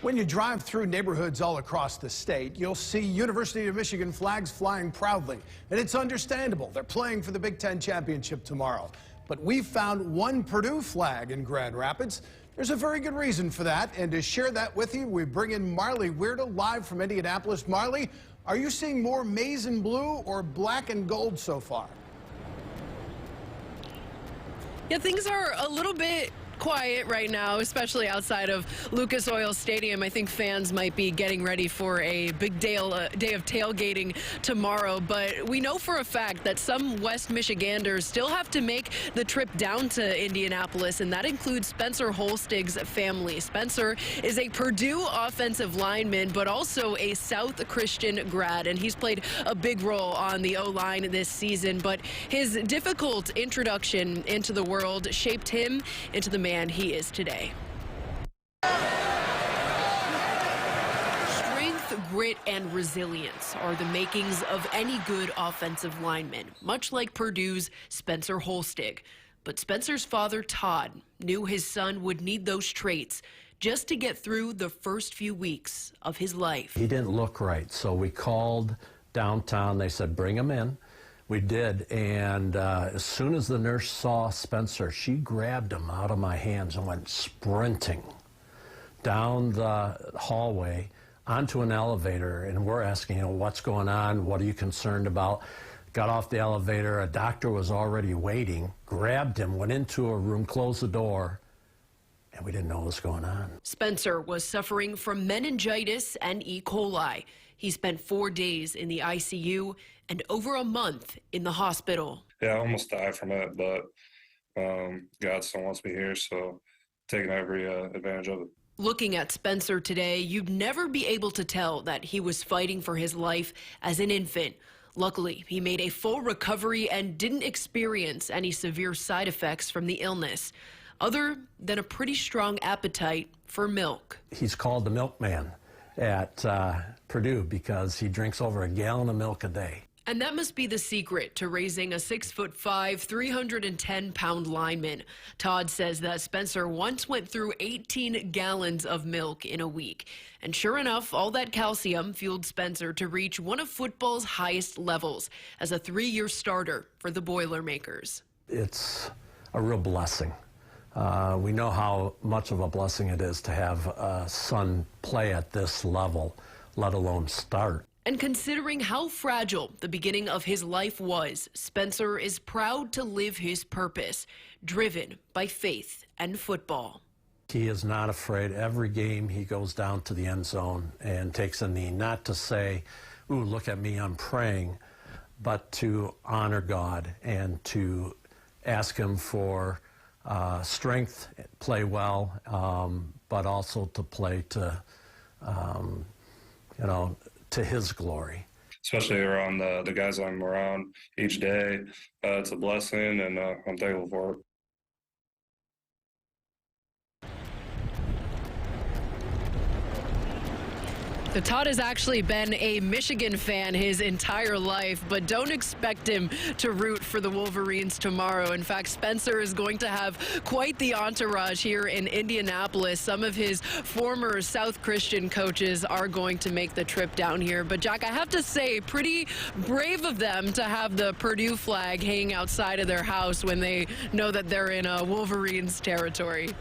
When you drive through neighborhoods all across the state, you'll see University of Michigan flags flying proudly. And it's understandable. They're playing for the Big Ten championship tomorrow. But we found one Purdue flag in Grand Rapids. There's a very good reason for that. And to share that with you, we bring in Marley Weirda live from Indianapolis. Marley, are you seeing more maize and blue or black and gold so far? Yeah, things are a little bit quiet right now, especially outside of Lucas Oil Stadium. I think fans might be getting ready for a big day of tailgating tomorrow, but we know for a fact that some West Michiganders still have to make the trip down to Indianapolis, and that includes Spencer Holstege's family. Spencer is a Purdue offensive lineman, but also a South Christian grad, and he's played a big role on the O-line this season, but his difficult introduction into the world shaped him into the man he is today. Strength, grit, and resilience are the makings of any good offensive lineman, much like Purdue's Spencer Holstege. But Spencer's father, Todd, knew his son would need those traits just to get through the first few weeks of his life. He didn't look right, so we called downtown. They said, bring him in. We did, and as soon as the nurse saw Spencer, she grabbed him out of my hands and went sprinting down the hallway onto an elevator, and we're asking, what's going on? What are you concerned about? Got off the elevator, a doctor was already waiting, grabbed him, went into a room, closed the door, and we didn't know what was going on. Spencer was suffering from meningitis and E. coli. He spent 4 days in the ICU and over a month in the hospital. Yeah, I almost died from it, but God still wants me here, so taking every advantage of it. Looking at Spencer today, you'd never be able to tell that he was fighting for his life as an infant. Luckily, he made a full recovery and didn't experience any severe side effects from the illness, other than a pretty strong appetite for milk. He's called the milkman at Purdue because he drinks over a gallon of milk a day. And that must be the secret to raising a 6'5", 310-pound lineman. Todd says that Spencer once went through 18 gallons of milk in a week. And sure enough, all that calcium fueled Spencer to reach one of football's highest levels as a 3-year starter for the Boilermakers. It's a real blessing. We know how much of a blessing it is to have a son play at this level, let alone start. And considering how fragile the beginning of his life was, Spencer is proud to live his purpose, driven by faith and football. He is not afraid. Every game he goes down to the end zone and takes a knee, not to say, ooh, look at me, I'm praying, but to honor God and to ask him for strength, play well, but also to play to, to his glory. Especially around the guys I'm around each day. It's a blessing, and I'm thankful for it. So Todd has actually been a Michigan fan his entire life, but don't expect him to root for the Wolverines tomorrow. In fact, Spencer is going to have quite the entourage here in Indianapolis. Some of his former South Christian coaches are going to make the trip down here. But, Jack, I have to say, pretty brave of them to have the Purdue flag hanging outside of their house when they know that they're in Wolverines territory.